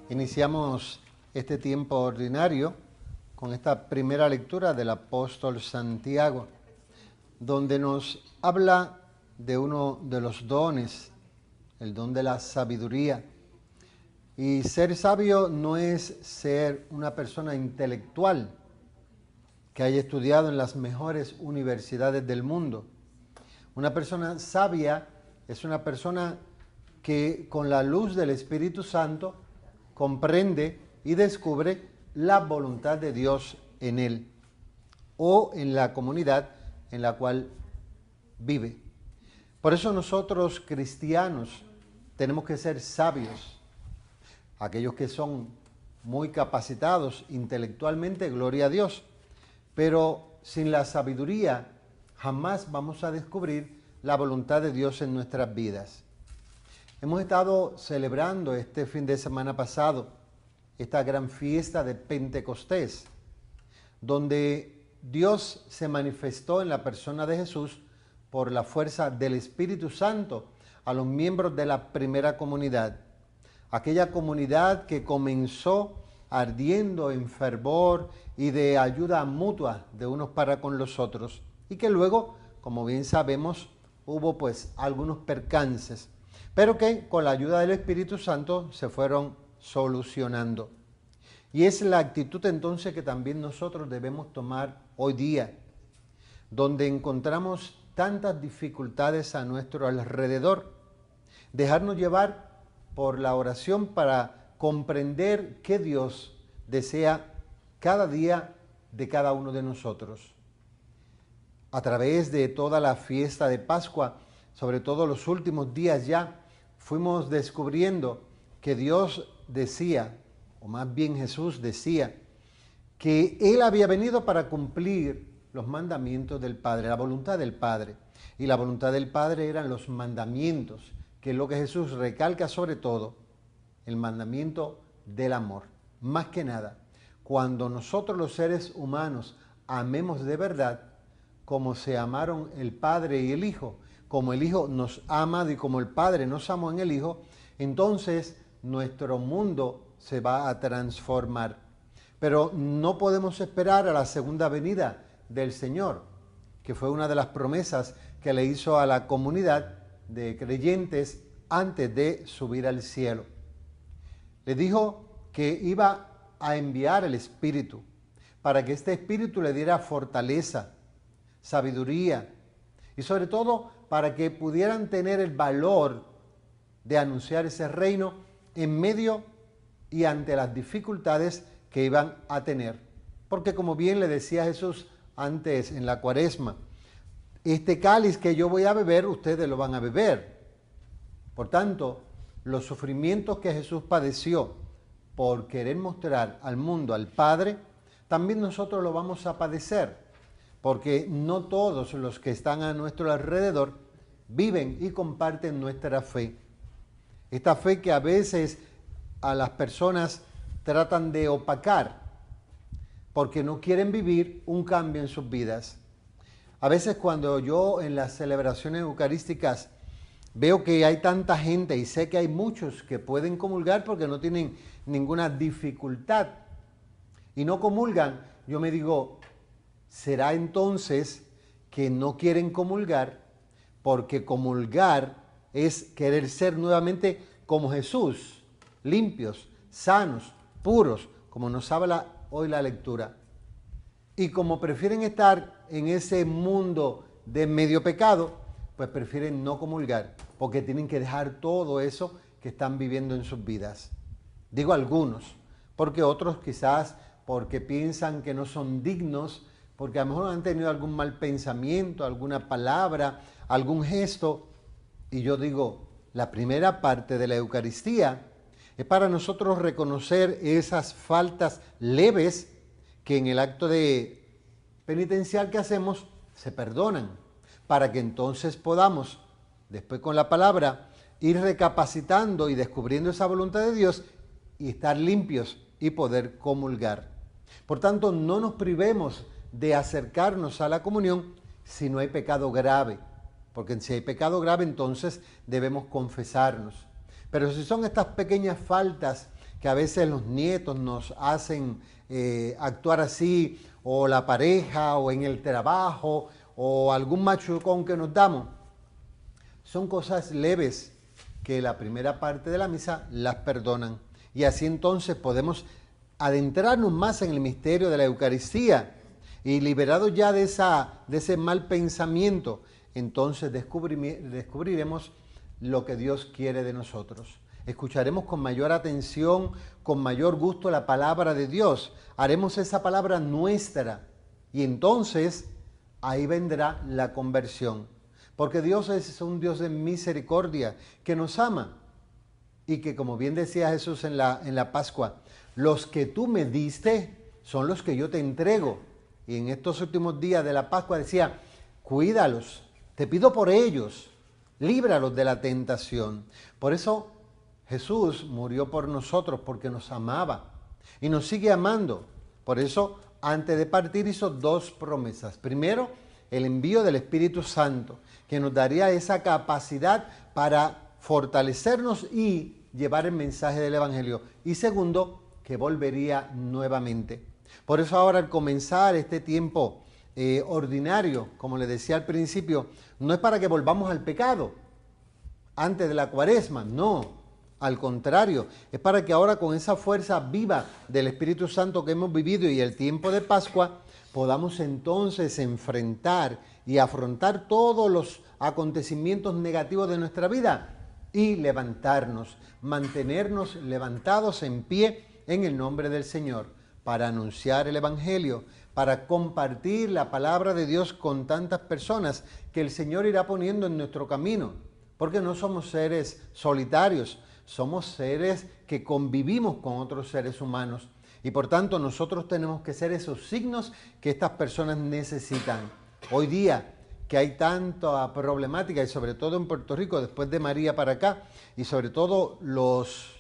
Iniciamos este tiempo ordinario con esta primera lectura del apóstol Santiago, donde nos habla de uno de los dones, el don de la sabiduría. Y ser sabio no es ser una persona intelectual que haya estudiado en las mejores universidades del mundo. Una persona sabia es una persona que con la luz del Espíritu Santo comprende y descubre la voluntad de Dios en él o en la comunidad en la cual vive. Por eso nosotros cristianos tenemos que ser sabios. Aquellos que son muy capacitados intelectualmente, gloria a Dios. Pero sin la sabiduría jamás vamos a descubrir la voluntad de Dios en nuestras vidas. Hemos estado celebrando este fin de semana pasado esta gran fiesta de Pentecostés, donde Dios se manifestó en la persona de Jesús por la fuerza del Espíritu Santo a los miembros de la primera comunidad. Aquella comunidad que comenzó ardiendo en fervor y de ayuda mutua de unos para con los otros, y que luego, como bien sabemos, hubo pues algunos percances, pero que con la ayuda del Espíritu Santo se fueron solucionando. Y es la actitud entonces que también nosotros debemos tomar hoy día, donde encontramos tantas dificultades a nuestro alrededor, dejarnos llevar por la oración para comprender qué Dios desea cada día de cada uno de nosotros. A través de toda la fiesta de Pascua, sobre todo los últimos días ya, fuimos descubriendo que Dios decía, o más bien Jesús decía, que Él había venido para cumplir los mandamientos del Padre, la voluntad del Padre. Y la voluntad del Padre eran los mandamientos, que es lo que Jesús recalca sobre todo, el mandamiento del amor. Más que nada, cuando nosotros los seres humanos amemos de verdad, como se amaron el Padre y el Hijo, como el Hijo nos ha amado y como el Padre nos amó en el Hijo, entonces nuestro mundo se va a transformar. Pero no podemos esperar a la segunda venida del Señor, que fue una de las promesas que le hizo a la comunidad de creyentes antes de subir al cielo. Le dijo que iba a enviar el Espíritu, para que este Espíritu le diera fortaleza, sabiduría y sobre todo para que pudieran tener el valor de anunciar ese reino en medio y ante las dificultades que iban a tener. Porque como bien le decía Jesús antes en la Cuaresma, este cáliz que yo voy a beber, ustedes lo van a beber. Por tanto, los sufrimientos que Jesús padeció por querer mostrar al mundo al Padre, también nosotros lo vamos a padecer, porque no todos los que están a nuestro alrededor viven y comparten nuestra fe. Esta fe que a veces a las personas tratan de opacar, porque no quieren vivir un cambio en sus vidas. A veces cuando yo en las celebraciones eucarísticas veo que hay tanta gente y sé que hay muchos que pueden comulgar porque no tienen ninguna dificultad y no comulgan, yo me digo, ¿será entonces que no quieren comulgar? Porque comulgar es querer ser nuevamente como Jesús, limpios, sanos, puros, como nos habla hoy la lectura. Y como prefieren estar en ese mundo de medio pecado, pues prefieren no comulgar, porque tienen que dejar todo eso que están viviendo en sus vidas. Digo algunos, porque otros quizás porque piensan que no son dignos, porque a lo mejor han tenido algún mal pensamiento, alguna palabra, algún gesto. Y yo digo, la primera parte de la Eucaristía es para nosotros reconocer esas faltas leves que en el acto de penitencial que hacemos se perdonan, para que entonces podamos, después con la palabra, ir recapacitando y descubriendo esa voluntad de Dios y estar limpios y poder comulgar. Por tanto, no nos privemos de acercarnos a la comunión si no hay pecado grave, porque si hay pecado grave entonces debemos confesarnos. Pero si son estas pequeñas faltas que a veces los nietos nos hacen actuar así, o la pareja, o en el trabajo, o algún machucón que nos damos. Son cosas leves que la primera parte de la misa las perdonan. Y así entonces podemos adentrarnos más en el misterio de la Eucaristía y liberados ya de ese mal pensamiento, entonces descubriremos lo que Dios quiere de nosotros. Escucharemos con mayor atención, con mayor gusto la palabra de Dios. Haremos esa palabra nuestra y entonces ahí vendrá la conversión. Porque Dios es un Dios de misericordia que nos ama y que, como bien decía Jesús en la Pascua, los que tú me diste son los que yo te entrego. Y en estos últimos días de la Pascua decía, cuídalos, te pido por ellos, líbralos de la tentación. Por eso Jesús murió por nosotros, porque nos amaba y nos sigue amando. Por eso, antes de partir, hizo dos promesas. Primero, el envío del Espíritu Santo, que nos daría esa capacidad para fortalecernos y llevar el mensaje del Evangelio. Y segundo, que volvería nuevamente. Por eso ahora al comenzar este tiempo ordinario, como le decía al principio, no es para que volvamos al pecado antes de la Cuaresma, no. Al contrario, es para que ahora con esa fuerza viva del Espíritu Santo que hemos vivido y el tiempo de Pascua, podamos entonces enfrentar y afrontar todos los acontecimientos negativos de nuestra vida y levantarnos, mantenernos levantados en pie en el nombre del Señor para anunciar el Evangelio, para compartir la palabra de Dios con tantas personas que el Señor irá poniendo en nuestro camino, porque no somos seres solitarios, somos seres que convivimos con otros seres humanos y por tanto nosotros tenemos que ser esos signos que estas personas necesitan. Hoy día que hay tanta problemática y sobre todo en Puerto Rico, después de María para acá, y sobre todo los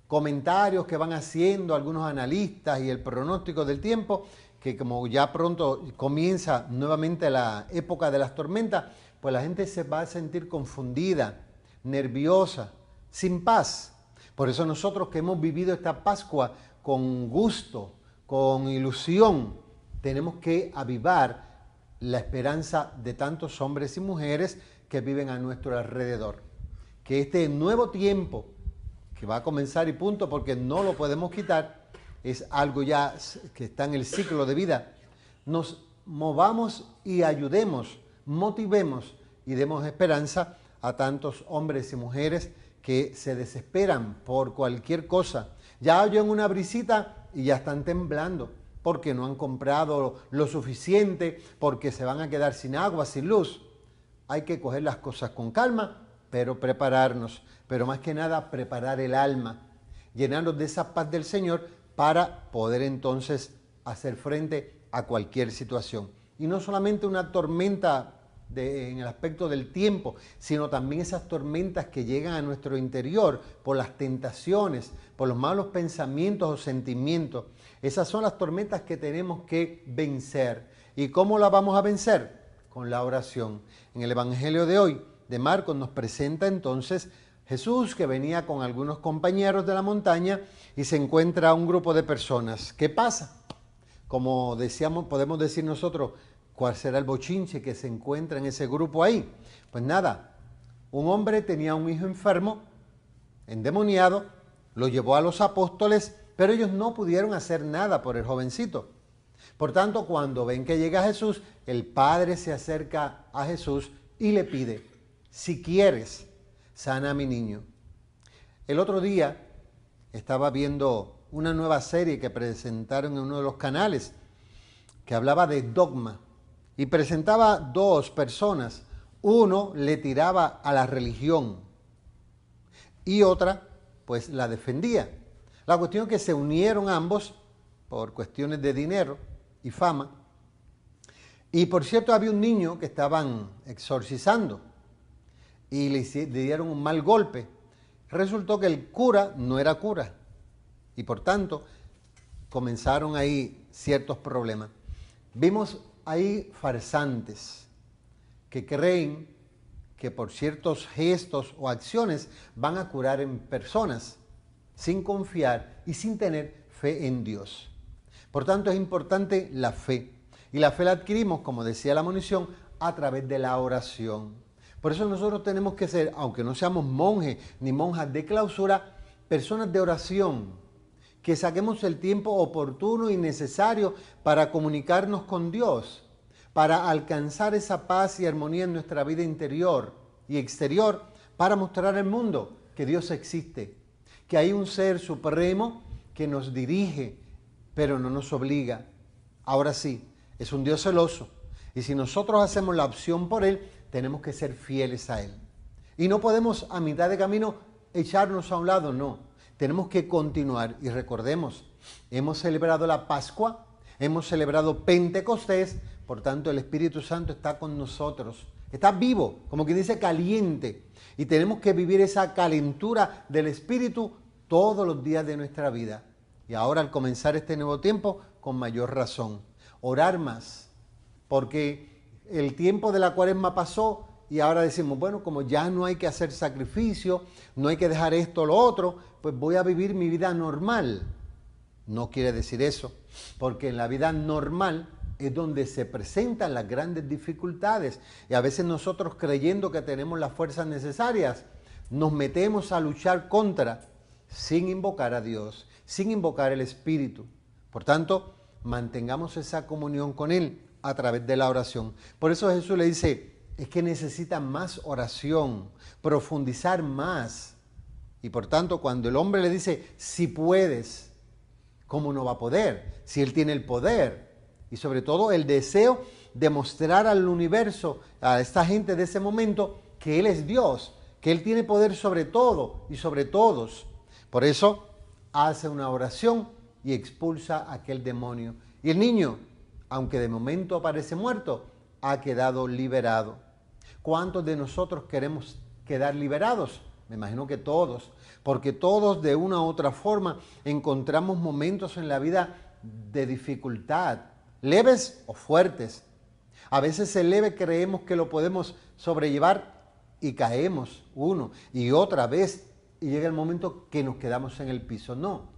comentarios que van haciendo algunos analistas y el pronóstico del tiempo, que como ya pronto comienza nuevamente la época de las tormentas, pues la gente se va a sentir confundida, nerviosa, sin paz. Por eso nosotros que hemos vivido esta Pascua con gusto, con ilusión, tenemos que avivar la esperanza de tantos hombres y mujeres que viven a nuestro alrededor. Que este nuevo tiempo, que va a comenzar y punto, porque no lo podemos quitar, es algo ya que está en el ciclo de vida, nos movamos y ayudemos, motivemos y demos esperanza a tantos hombres y mujeres que se desesperan por cualquier cosa. Ya oyen una brisita y ya están temblando porque no han comprado lo suficiente, porque se van a quedar sin agua, sin luz. Hay que coger las cosas con calma, pero prepararnos, pero más que nada preparar el alma, llenarnos de esa paz del Señor para poder entonces hacer frente a cualquier situación. Y no solamente una tormenta en el aspecto del tiempo, sino también esas tormentas que llegan a nuestro interior por las tentaciones, por los malos pensamientos o sentimientos. Esas son las tormentas que tenemos que vencer. ¿Y cómo las vamos a vencer? Con la oración. En el Evangelio de hoy, de Marcos, nos presenta entonces Jesús, que venía con algunos compañeros de la montaña y se encuentra un grupo de personas. ¿Qué pasa? Como decíamos, podemos decir nosotros, ¿cuál será el bochinche que se encuentra en ese grupo ahí? Pues nada, un hombre tenía un hijo enfermo, endemoniado, lo llevó a los apóstoles, pero ellos no pudieron hacer nada por el jovencito. Por tanto, cuando ven que llega Jesús, el padre se acerca a Jesús y le pide, si quieres, sana a mi niño. El otro día estaba viendo una nueva serie que presentaron en uno de los canales que hablaba de dogma y presentaba dos personas. Uno le tiraba a la religión y otra pues la defendía. La cuestión es que se unieron ambos por cuestiones de dinero y fama. Y por cierto había un niño que estaban exorcizando y le dieron un mal golpe. Resultó que el cura no era cura y por tanto comenzaron ahí ciertos problemas. Vimos ahí farsantes que creen que por ciertos gestos o acciones van a curar en personas. sin confiar y sin tener fe en Dios. Por tanto, es importante la fe. Y la fe la adquirimos, como decía la monición, a través de la oración. Por eso nosotros tenemos que ser, aunque no seamos monjes ni monjas de clausura, personas de oración, que saquemos el tiempo oportuno y necesario para comunicarnos con Dios, para alcanzar esa paz y armonía en nuestra vida interior y exterior, para mostrar al mundo que Dios existe, que hay un ser supremo que nos dirige, pero no nos obliga. Ahora sí, es un Dios celoso, y si nosotros hacemos la opción por Él, tenemos que ser fieles a Él. Y no podemos a mitad de camino echarnos a un lado, no. Tenemos que continuar. Y recordemos, hemos celebrado la Pascua, hemos celebrado Pentecostés, por tanto el Espíritu Santo está con nosotros. Está vivo, como quien dice caliente. Y tenemos que vivir esa calentura del Espíritu todos los días de nuestra vida. Y ahora al comenzar este nuevo tiempo, con mayor razón. Orar más, porque el tiempo de la Cuaresma pasó y ahora decimos, bueno, como ya no hay que hacer sacrificio, no hay que dejar esto o lo otro, pues voy a vivir mi vida normal. No quiere decir eso, porque en la vida normal es donde se presentan las grandes dificultades y a veces nosotros, creyendo que tenemos las fuerzas necesarias, nos metemos a luchar contra, sin invocar a Dios, sin invocar el Espíritu. Por tanto, mantengamos esa comunión con Él a través de la oración. Por eso Jesús le dice, es que necesitan más oración, profundizar más. Y por tanto, cuando el hombre le dice, si puedes, ¿cómo no va a poder? Si Él tiene el poder. Y sobre todo el deseo de mostrar al universo, a esta gente de ese momento, que Él es Dios, que Él tiene poder sobre todo y sobre todos. Por eso hace una oración y expulsa a aquel demonio. Y el niño, aunque de momento parece muerto, ha quedado liberado. ¿Cuántos de nosotros queremos quedar liberados? Me imagino que todos, porque todos de una u otra forma encontramos momentos en la vida de dificultad, leves o fuertes. A veces el leve creemos que lo podemos sobrellevar y caemos uno y otra vez y llega el momento que nos quedamos en el piso. No,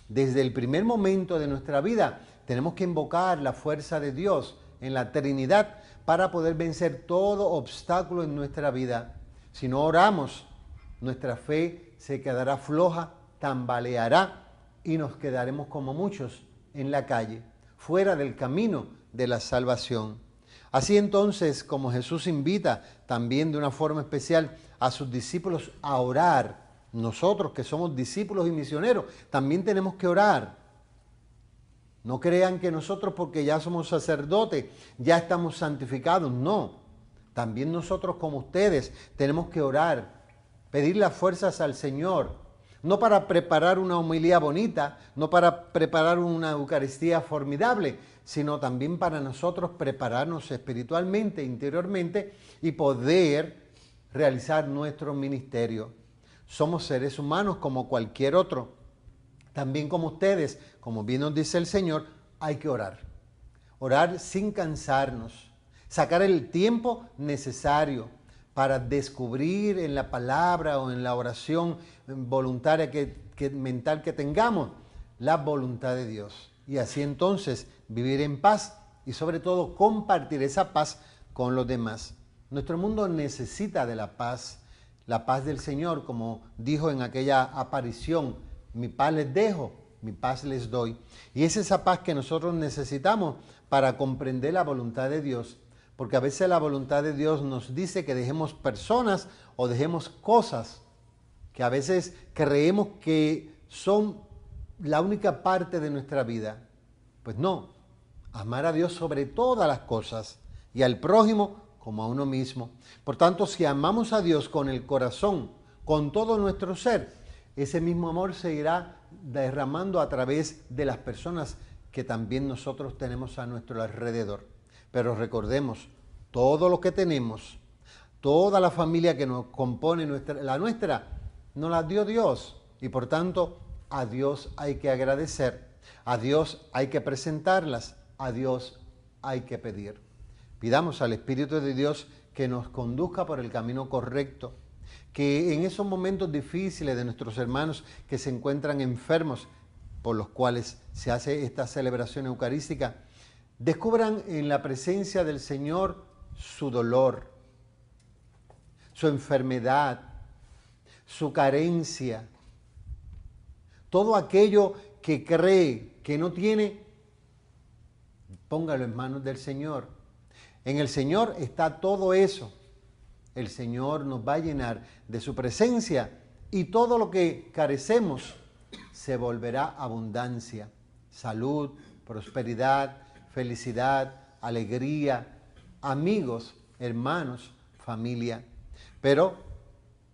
desde el primer momento de nuestra vida tenemos que invocar la fuerza de Dios en la Trinidad para poder vencer todo obstáculo en nuestra vida. Si no oramos, nuestra fe se quedará floja, tambaleará y nos quedaremos como muchos en la calle, fuera del camino de la salvación. Así entonces, como Jesús invita también de una forma especial a sus discípulos a orar, nosotros que somos discípulos y misioneros, también tenemos que orar. No crean que nosotros, porque ya somos sacerdotes, ya estamos santificados. No, también nosotros como ustedes tenemos que orar, pedir las fuerzas al Señor, no para preparar una homilía bonita, no para preparar una Eucaristía formidable, sino también para nosotros prepararnos espiritualmente, interiormente y poder realizar nuestro ministerio. Somos seres humanos como cualquier otro. También como ustedes, como bien nos dice el Señor, hay que orar. Orar sin cansarnos, sacar el tiempo necesario para descubrir en la palabra o en la oración voluntaria mental que tengamos la voluntad de Dios. Y así entonces vivir en paz y sobre todo compartir esa paz con los demás. Nuestro mundo necesita de la paz del Señor, como dijo en aquella aparición, mi paz les dejo, mi paz les doy. Y es esa paz que nosotros necesitamos para comprender la voluntad de Dios. Porque a veces la voluntad de Dios nos dice que dejemos personas o dejemos cosas que a veces creemos que son la única parte de nuestra vida. Pues no, amar a Dios sobre todas las cosas y al prójimo como a uno mismo. Por tanto, si amamos a Dios con el corazón, con todo nuestro ser, ese mismo amor se irá derramando a través de las personas que también nosotros tenemos a nuestro alrededor. Pero recordemos, todo lo que tenemos, toda la familia que nos compone, la nuestra, nos la dio Dios. Y por tanto, a Dios hay que agradecer, a Dios hay que presentarlas, a Dios hay que pedir. Pidamos al Espíritu de Dios que nos conduzca por el camino correcto, que en esos momentos difíciles de nuestros hermanos que se encuentran enfermos, por los cuales se hace esta celebración eucarística, descubran en la presencia del Señor su dolor, su enfermedad, su carencia, todo aquello que cree que no tiene, póngalo en manos del Señor. En el Señor está todo eso. El Señor nos va a llenar de su presencia y todo lo que carecemos se volverá abundancia, salud, prosperidad, felicidad, alegría, amigos, hermanos, familia. Pero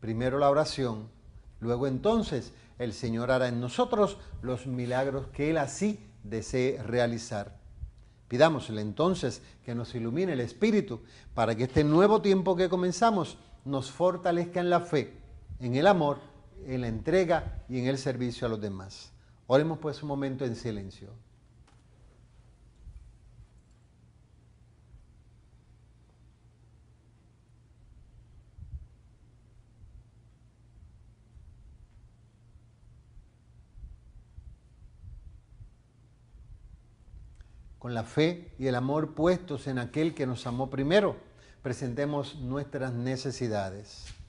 primero la oración, luego entonces el Señor hará en nosotros los milagros que Él así desee realizar. Pidámosle entonces que nos ilumine el Espíritu para que este nuevo tiempo que comenzamos nos fortalezca en la fe, en el amor, en la entrega y en el servicio a los demás. Oremos pues un momento en silencio. Con la fe y el amor puestos en aquel que nos amó primero, presentemos nuestras necesidades.